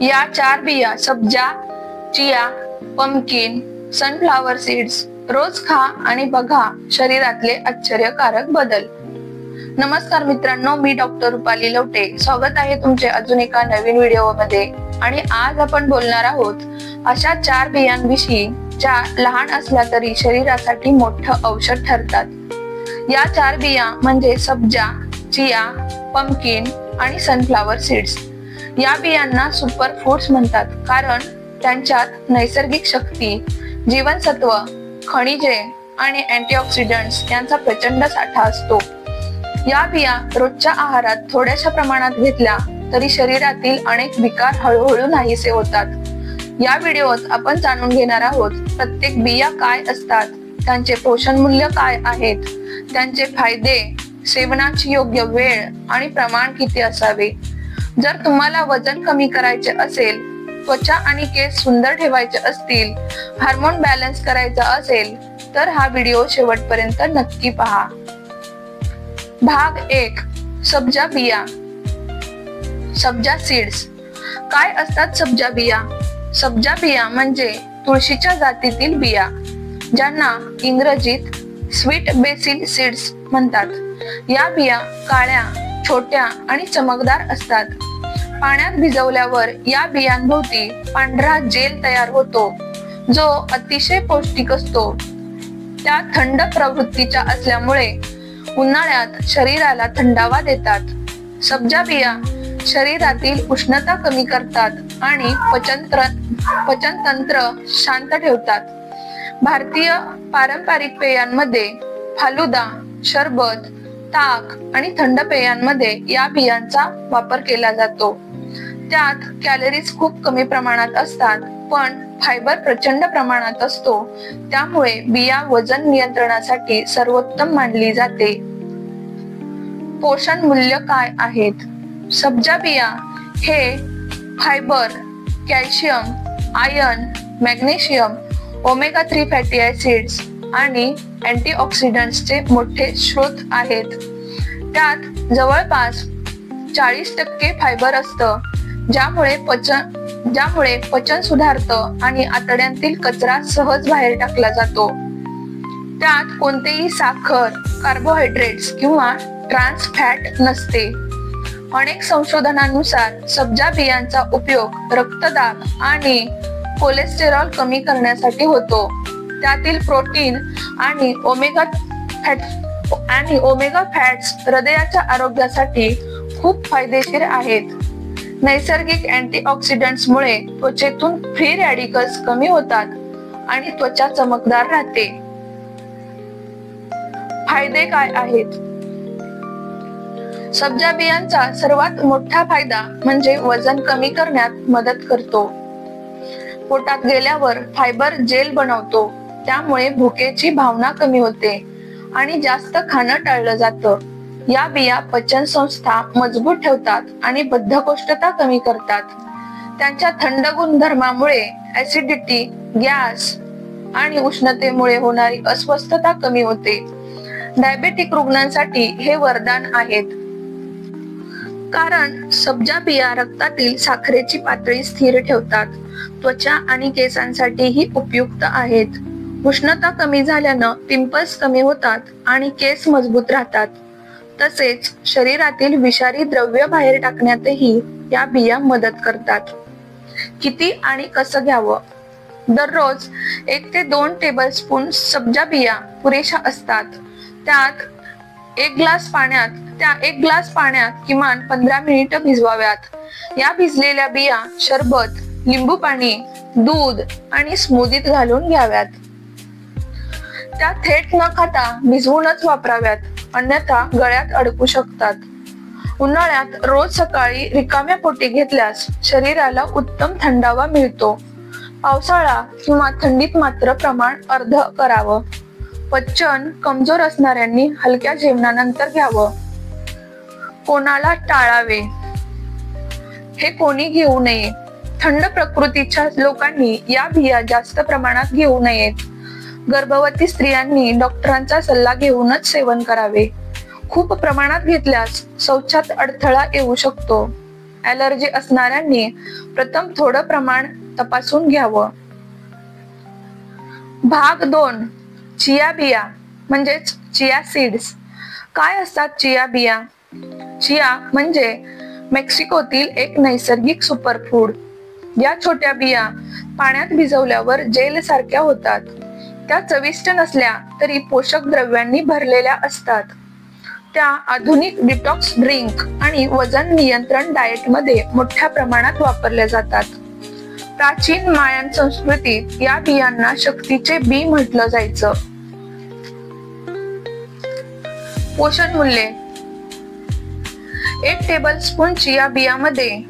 या 4 बिया सब्जा, chia, pumpkin, sunflower seeds रोज खा आणि बघा शरीरातले आश्चर्यकारक बदल। नमस्कार मित्रांनो, मी डॉक्टर रुपाली लवटे स्वागत आहे तुमचे अजून एका नवीन व्हिडिओमध्ये। आणि आज आपण बोलणार आहोत अशा 4 बियांविषयी ज्या लहान असल्या तरी शरीरासाठी मोठं औषध ठरतात। या 4 बिया म्हणजे सब्जा, चिया, पंपकिन आणि सनफ्लावर सीड्स। या बियांना सुपर फूड्स म्हणतात कारण त्यांच्यात नैसर्गिक शक्ती, जीवनसत्व, खनिजे आणि अँटीऑक्सिडंट्स यांचा प्रचंड साठा असतो। या बिया रोजच्या आहारात थोड्याशा प्रमाणात घेतल्या तरी शरीरातील अनेक विकार हळूहळू नाहीसे होतात। या व्हिडिओत आपण जाणून घेणार आहोत प्रत्येक बिया काय असतात, त्यांचे पोषण मूल्य काय आहेत, त्यांचे फायदे, सेवनाची योग्य वेळ आणि प्रमाण किती असावे। जर तुम्हाला वजन कमी करायचे असेल, त्वचा आणि केस सुंदर ठेवायचे असतील, हार्मोन बॅलन्स करायचा असेल तर हा व्हिडिओ शेवटपर्यंत नक्की पहा। भाग 1, सब्जा बिया। सब्जा सीड्स। काय असतात सब्जा बिया? सब्जा बिया म्हणजे तुळशीच्या जातीतील बिया, ज्यांना इंग्रजीत स्वीट बेसिल सीड्स म्हणतात। या बिया काळ्या, छोट्या आणि चमकदार असतात। पाण्यात भिजवल्यावर या बियांभोवती पांढरा जेल तयार होतो, जो अतिशय पौष्टिक असतो। त्या थंड प्रवृत्तीच्या असल्यामुळे उन्हाळ्यात शरीराला थंडावा देतात। सब्जा बिया शरीरातील उष्णता कमी करतात आणि पचनतंत्र शांत ठेवतात। भारतीय पारंपरिक पेयांमध्ये फालुदा, शरबत, ताक आणि थंड पेयांमध्ये या बियांचा वापर केला जातो। त्यात कॅलरीज खूप कमी प्रमाणात असतात, पण फायबर प्रचंड प्रमाणात असतो, त्यामुळे बिया वजन नियंत्रणासाठी सर्वोत्तम मानली जाते। पोषण मूल्य काय आहेत? सब्जा बिया हे fibre, calcium, iron, magnesium, omega 3 fatty acids आणि अँटीऑक्सिडंट्सचे मोठे स्रोत आहेत। त्यात जवळपास 40% फायबर असतं, ज्यामुळे पचन सुधारतं आणि आतड्यांतील कचरा सहज बाहेर टाकला जातो। त्यात कोणतेही साखर, कार्बोहायड्रेट्स किंवा ट्रान्स फॅट नसते। अनेक संशोधनानुसार सब्जा बियांचा उपयोग रक्तदाब आणि कोलेस्टेरॉल कमी करण्यासाठी होतो। त्यातील प्रोटीन आणि ओमेगा फॅट्स हृदयाच्या आरोग्यासाठी खूप फायदेशीर आहेत। नैसर्गिक अँटीऑक्सिडंट्समुळे त्वचेतून फ्री रॅडिकल्स कमी होतात आणि त्वचा चमकदार राहते। फायदे काय आहेत? सब्जा बियांचा सर्वात मोठा फायदा म्हणजे वजन कमी करण्यात मदत करतो। पोटात गेल्यावर फायबर जेल बनवतो, त्यामुळे भुकेची भावना कमी होते आणि जास्त खाणं टाळलं जातं। या बिया पचन संस्था मजबूत ठेवतात आणि बद्धकोष्ठता कमी करतात। त्यांच्या थंड गुणधर्मामुळे ऍसिडिटी, गॅस आणि उष्णतेमुळे होणारी अस्वस्थता कमी होते। डायबेटिक रुग्णांसाठी हे वरदान आहेत, कारण सब्जा बिया रक्तातील साखरेची पातळी स्थिर ठेवतात। त्वचा आणि केसांसाठीही उपयुक्त आहेत। उष्णता कमी झाल्यानं पिंपल्स कमी होतात आणि केस मजबूत राहतात। तसेच शरीरातील विषारी द्रव्य बाहेर टाकण्यातही या बिया मदत करतात। किती आणि कसं घ्यावं? दररोज 1 ते 2 टेबलस्पून सब्जा बिया पुरेशा असतात। त्या 1 ग्लास पाण्यात किमान 15 मिनिटं भिजवाव्यात। या भिजलेल्या बिया शरबत, लिंबू पाणी, दूध आणि स्मूदीत घालून घ्याव्यात। त्या थेट न खाता भिजवूनच वापराव्यात, अन्यथा गळ्यात अडकू शकतात। उन्हाळ्यात रोज सकाळी रिकाम्या पोटी घेतल्यास शरीराला उत्तम थंडावा मिळतो। पावसाळा किंवा थंडीत मात्र प्रमाण अर्ध करावं। पचन कमजोर असणाऱ्यांनी हलक्या जेवणानंतर घ्यावं। कोणाला टाळावे? हे कोणी घेऊ नये। थंड प्रकृतीच्या लोकांनी या बिया जास्त प्रमाणात घेऊ नयेत। गर्भवती स्त्रियांनी डॉक्टरांचा सल्ला घेऊनच सेवन करावे। खूप प्रमाणात घेतल्यास शौचात अडथळा येऊ शकतो। ॲलर्जी असणाऱ्यांनी प्रथम थोडं प्रमाण तपासून घ्यावं. भाग 2. चिया बिया म्हणजेच चिया सीड्स. काय असतात चिया बिया? चिया म्हणजे मेक्सिकोतील एक नैसर्गिक सुपरफूड. या छोट्या बिया पाण्यात भिजवल्यावर जेल सारख्या होतात. त्या चविष्ट नसल्या तरी पोषक द्रव्यांनी भरलेल्या असतात. त्या आधुनिक डिटॉक्स ड्रिंक आणि वजन नियंत्रण डाएट मध्ये मोठ्या प्रमाणात वापरल्या जातात. प्राचीन मायन संस्कृतीत या बियांना शक्तीचे बी म्हटलं जायचं. पोषण मूल्ये. 1 टेबलस्पून चिया बियामध्ये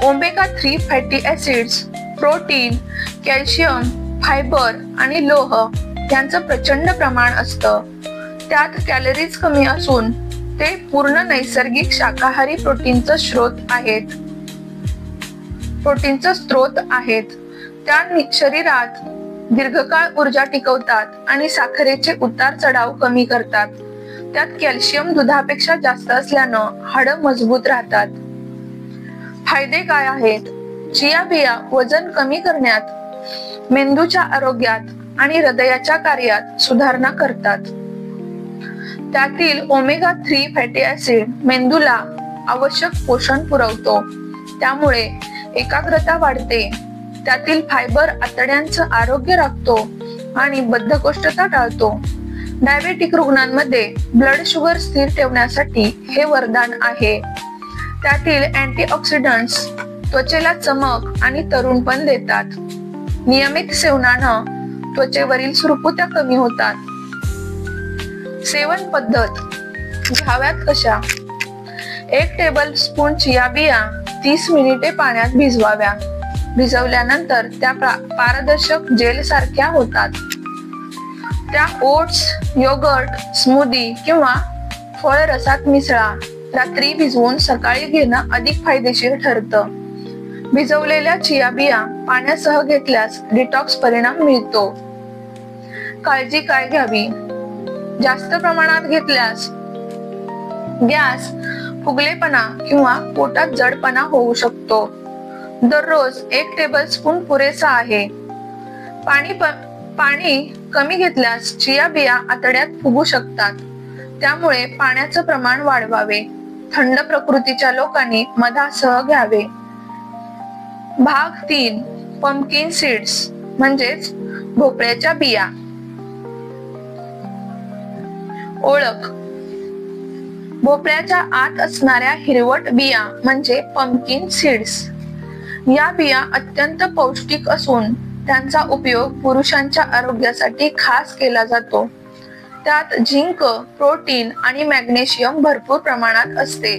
omega 3 fatty acids, protein, calcium, fibre आणि लोह यांचं प्रचंड प्रमाण असतं. त्यात कॅलरीज कमी असून ते पूर्ण नैसर्गिक शाकाहारी प्रोटीनचा स्रोत आहेत. त्या शरीरात दीर्घकाळ ऊर्जा टिकवतात आणि साखरेचे उतार चढाव कमी करतात. त्यात कॅल्शियम दुधापेक्षा जास्त असल्यानं हाडं मजबूत राहतात. फायदे काय आहेत? चिया बिया वजन कमी करण्यात, मेंदूच्या आरोग्यात आणि हृदयाच्या कार्यात सुधारणा करतात. त्यातील ओमेगा 3 फॅटी ऍसिड मेंदूला आवश्यक पोषण पुरवतो, त्यामुळे एकाग्रता वाढते. त्यातील फायबर आतड्यांचं आरोग्य राखतो आणि बद्धकोष्ठता टाळतो. डायबेटिक रुग्णांमध्ये ब्लड शुगर स्थिर ठेवण्यासाठी हे वरदान आहे. त्यातील अँटीऑक्सिडंट्स त्वचेला चमक आणि तरुणपण देतात. नियमित सेवनानं त्वचेवरील सुरकुत्या कमी होतात. सेवन पद्धत. घ्याव्यात कशा? 1 टेबलस्पून चिया बिया 30 मिनिटे पाण्यात भिजवाव्या. भिजवल्यानंतर त्या पारदर्शक जेल सारख्या होतात. त्या ओट्स, योगर्ट, स्मूदी किंवा फळ रसात मिसळा. रात्री भिजवून सकाळी घेणं अधिक फायदेशीर ठरतं. भिजवलेल्या चिया बिया पाण्यासह घेतल्यास डिटॉक्स परिणाम मिळतो. काळजी काय घ्यावी? जास्त प्रमाणात घेतल्यास गॅस, फुगलेपणा किंवा पोटात जडपणा होऊ शकतो. दररोज 1 टेबलस्पून पुरेसा आहे. पाणी कमी घेतल्यास चिया बिया आतड्यात फुगू शकतात, त्यामुळे पाण्याचं प्रमाण वाढवावे. थंड प्रकृतीच्या लोकांनी मधासह घ्यावे. भाग 3. पंपकिन सीड्स म्हणजेच भोपळ्याच्या बिया. ओळख. भोपळ्याच्या आत असणाऱ्या हिरवट बिया म्हणजे पंपकिन सीड्स. या बिया अत्यंत पौष्टिक असून त्यांचा उपयोग पुरुषांच्या आरोग्यासाठी खास केला जातो. त्यात झिंक, प्रोटीन आणि मॅग्नेशियम भरपूर प्रमाणात असते.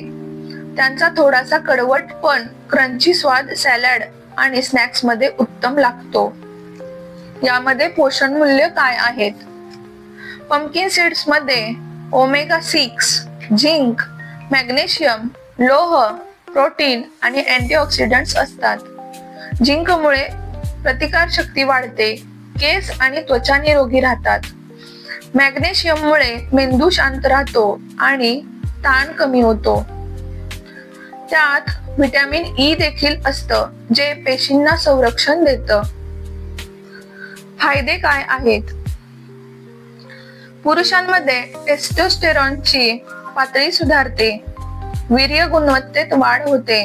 त्यांचा थोडासा कडवट पण क्रंची स्वाद सॅलड आणि स्नॅक्स मध्ये उत्तम लागतो. यामध्ये पोषण मूल्य काय आहेत? पंपकिन सीड्स मध्ये ओमेगा 6, झिंक, मॅग्नेशियम, लोह, प्रोटीन आणि अँटीऑक्सिडंट्स असतात. झिंकमुळे प्रतिकार शक्ती वाढते, केस आणि त्वचा निरोगी राहतात. मॅग्नेशियममुळे मेंदू शांत राहतो आणि ताण कमी होतो. त्यात व्हिटॅमिन ई देखील असतं, जे पेशींना संरक्षण देतं. फायदे काय आहेत? पुरुषांमध्ये टेस्टोस्टेरॉनची पातळी सुधारते, वीर्य गुणवत्तेत वाढ होते,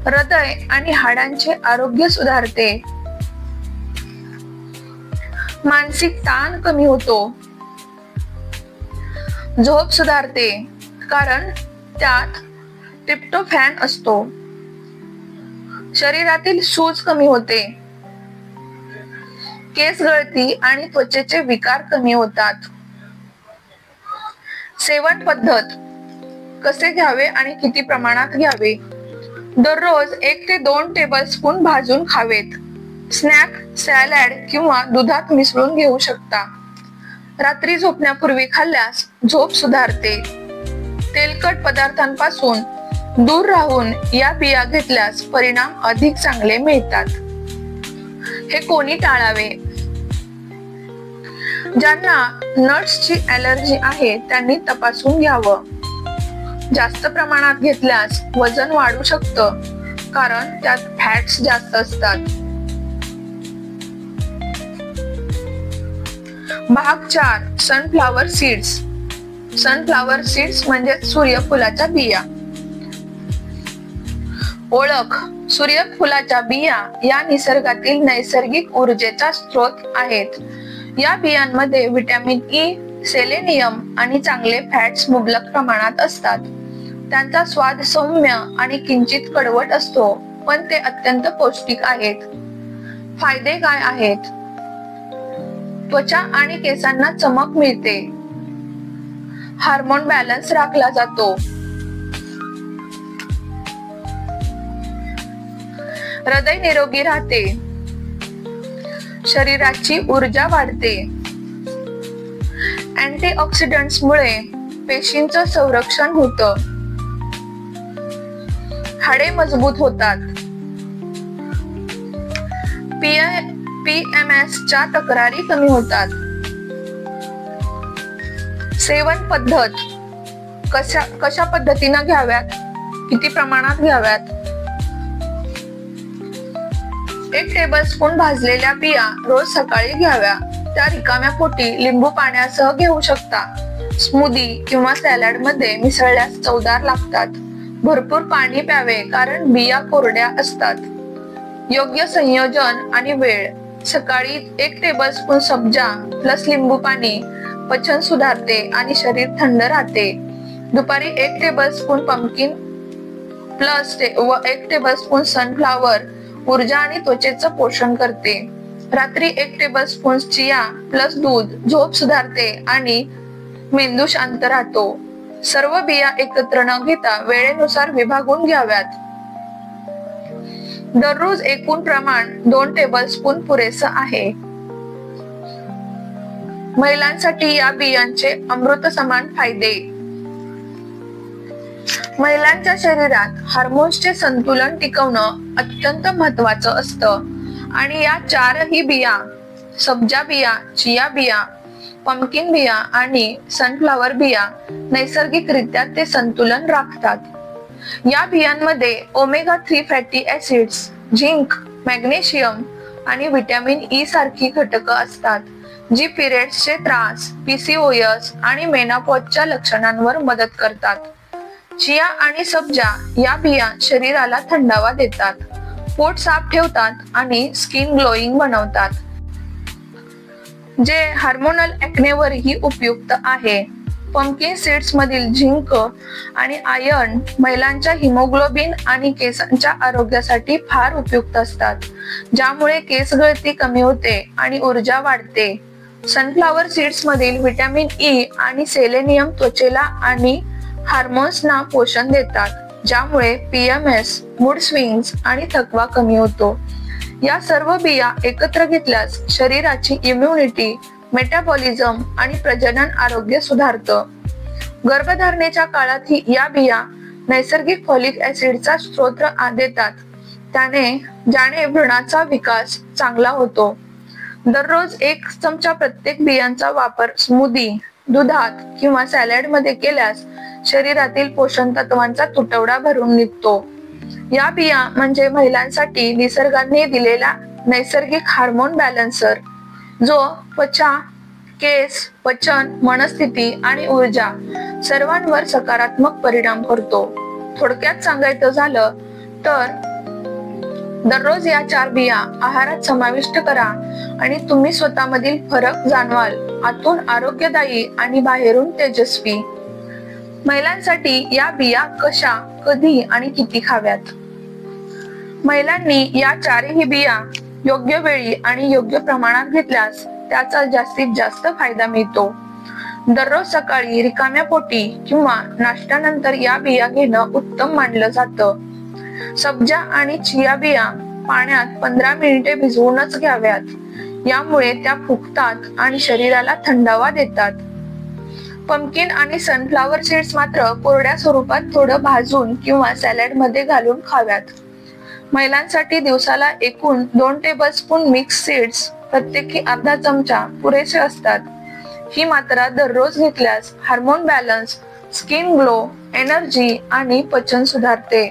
हृदय आणि हाडांचे आरोग्य सुधारते, मानसिक ताण कमी होतो, झोप सुधारते कारण त्यात ट्रिप्टोफॅन असतो, शरीरातील सूज कमी होते, केस गळती आणि त्वचेचे विकार कमी होतात. सेवन पद्धत. कसे घ्यावे आणि किती प्रमाणात घ्यावे? दररोज 1 ते 2 टेबलस्पून भाजून खावेत. स्नॅक, सॅलड किंवा दुधात मिसळून घेऊ शकता. रात्री झोपण्यापूर्वी खाल्ल्यास झोप सुधारते. तेलकट पदार्थांपासून दूर राहून या बिया घेतल्यास परिणाम अधिक चांगले मिळतात. हे कोणी टाळावे? ज्यांना नट्सची ॲलर्जी आहे त्यांनी तपासून घ्यावं. जास्त प्रमाणात घेतल्यास वजन वाढू शकतं, कारण त्यात फॅट्स जास्त असतात. भाग 4. Sunflower seeds. सनफ्लॉवर सीड्स म्हणजे सूर्यफुलाच्या बिया. ओळख. सूर्यफुलाच्या बिया या निसर्गातील नैसर्गिक ऊर्जेचा स्रोत आहेत. या बियांमध्ये व्हिटॅमिन ई, सेलेनियम आणि चांगले फॅट्स मुबलक प्रमाणात असतात. त्यांचा स्वाद सौम्य आणि किंचित कडवट असतो, पण ते अत्यंत पौष्टिक आहेत. फायदे काय आहेत? त्वचा आणि केसांना चमक मिळते. हार्मोन बॅलन्स राखला जातो. हृदय निरोगी राहते. शरीराची ऊर्जा वाढते. अँटीऑक्सिडंट्समुळे पेशींचं संरक्षण होतं. हाडे मजबूत होतात. PMS च्या तक्रारी कमी होतात. सेवन पद्धत. कशा पद्धतीने घ्याव्यात, किती प्रमाणात घ्याव्यात? 1 टेबलस्पून भाजलेल्या बिया रोज सकाळी घ्याव्या. त्या रिकाम्या पोटी लिंबू पाण्यासह घेऊ शकता. स्मूदी किंवा सॅलड मध्ये मिसळल्यास चवदार लागतात. भरपूर पाणी प्यावे, कारण बिया कोरड्या असतात. योग्य संयोजन आणि वेळ. सकाळी 1 टेबलस्पून सब्जा प्लस लिंबू पाणी पचन सुधारते आणि शरीर थंड राहते. दुपारी 1 tablespoon pumpkin plus 1 tablespoon sunflower ऊर्जा आणि त्वचेचं पोषण करते. रात्री 1 टेबलस्पून चिया प्लस दूध झोप सुधारते आणि मेंदू शांत राहतो. सर्व बिया एकत्र न घेता वेळेनुसार विभागून घ्याव्यात. दररोज एकूण प्रमाण 2 टेबलस्पून पुरेसं आहे. महिलांसाठी या बियांचे अमृत समान फायदे. महिलांच्या शरीरात हार्मोन्सचे संतुलन टिकवणं अत्यंत महत्वाचं असतं आणि या 4ही बिया, सब्जा बिया, चिया बिया, पंपकिन बिया आणि सनफ्लॉवर बिया नैसर्गिकरित्या ते संतुलन राखतात. या बियांमध्ये omega 3 fatty acids, zinc, magnesium आणि व्हिटॅमिन ई सारखी घटक असतात, जी पिरियड्सचे त्रास, PCOS आणि मेनोपॉजच्या लक्षणांवर मदत करतात. चिया आणि सब्जा या बिया शरीराला थंडावा देतात, पोट साफ ठेवतात आणि स्किन ग्लोईंग बनवतात, जे हार्मोनल ऍक्नेवरही उपयुक्त आहे. पंपकिन सीड्स मधील झिंक आणि आयर्न महिलांच्या हिमोग्लोबिन आणि केसांच्या आरोग्यासाठी फार उपयुक्त असतात, ज्यामुळे केस गळती कमी होते आणि ऊर्जा वाढते. सनफ्लॉवर सीड्स मधील व्हिटॅमिन ई आणि सेलेनियम त्वचेला आणि हार्मोन्सना पोषण देतात, ज्यामुळे PMS, मूड स्विंग्स आणि थकवा कमी होतो. या सर्व बिया एकत्र घेतल्यास शरीराची इम्युनिटी, मेटाबॉलिझम आणि प्रजनन आरोग्य सुधारतं. गर्भधारणेच्या काळातही या बिया नैसर्गिक फॉलिक ऍसिडचा स्रोत देतात, ज्याने भ्रूणाचा विकास चांगला होतो. दररोज 1 चमचा प्रत्येक बियांचा वापर स्मूदी, दुधात किंवा सॅलड मध्ये केल्यास शरीरातील पोषण तत्वांचा तुटवडा भरून निघतो. या बिया म्हणजे महिलांसाठी निसर्गाने दिलेला नैसर्गिक हार्मोन बॅलन्सर, जो त्वचा, केस, पचन, मनस्थिती आणि ऊर्जा सर्वांवर सकारात्मक परिणाम करतो. थोडक्यात सांगायचं झालं तर दररोज या 4 बिया आहारात समाविष्ट करा आणि तुम्ही स्वतःमधील फरक जाणवाल. आतून आरोग्यदायी आणि बाहेरून तेजस्वी. महिलांसाठी या बिया कशा, कधी आणि किती खाव्यात? महिलांनी या 4ही बिया योग्य वेळी आणि योग्य प्रमाणात घेतल्यास त्याचा जास्तीत जास्त फायदा मिळतो. दररोज सकाळी रिकाम्या पोटी किंवा नाश्त्यानंतर या बिया घेणं उत्तम मानलं जातं. सब्जा आणि चिया बिया पाण्यात 15 मिनिटे भिजवूनच घ्याव्यात. यामुळे त्या फुगतात आणि शरीराला थंडावा देतात. पंपकिन आणि सनफ्लॉवर सीड्स मात्र कोरड्या स्वरूपात थोडं भाजून किंवा सॅलड मध्ये घालून खाव्यात. महिलांसाठी दिवसाला एकूण 2 टेबलस्पून मिक्स सीड्स प्रत्येकी अर्धा चमचा पुरेसे असतात. ही मात्रा दररोज घेतल्यास hormone balance, skin glow energy आणि पचन सुधारते.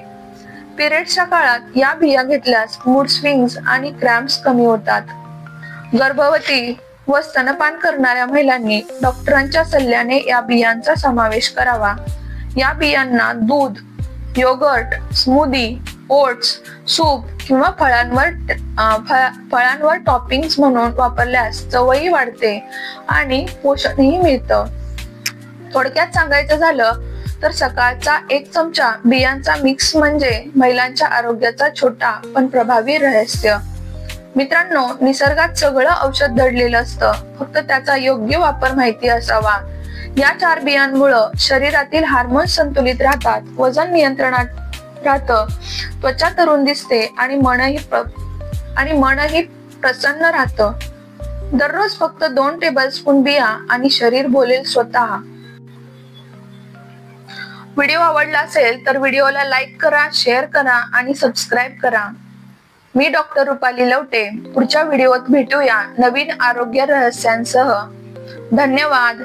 पिरियड्सच्या काळात या बिया घेतल्यास मूड स्विंग्स आणि क्रॅम्प्स कमी होतात. गर्भवती व स्तनपान करणाऱ्या महिलांनी डॉक्टरांच्या सल्ल्याने या बियांचा समावेश करावा. या बियांना दूध, योगर्ट, स्मूदी, ओट्स, सूप किंवा फळांवर टॉपिंग्स म्हणून वापरल्यास चवही वाढते आणि पोषणही मिळतं. थोडक्यात सांगायचं झालं तर सकाळचा 1 चमचा बियांचा मिक्स म्हणजे महिलांच्या आरोग्याचा छोटा पण प्रभावी रहस्य. मित्रांनो, निसर्गात सगळं औषध दडलेलं असतं, फक्त त्याचा योग्य वापर माहिती असावा. या 4 बियांमुळं शरीरातील हार्मोन्स संतुलित राहतात, वजन नियंत्रणात राहतं, त्वचा तरुण दिसते आणि मनही प्रसन्न राहतं. दररोज फक्त 2 टेबलस्पून बिया आणि शरीर बोलेल स्वतः. व्हिडिओ आवडला असेल तर व्हिडिओला लाईक करा, शेअर करा आणि सबस्क्राईब करा. मी डॉक्टर रुपाली लवटे. पुढच्या व्हिडिओत भेटूया नवीन आरोग्य रहस्यांसह. धन्यवाद.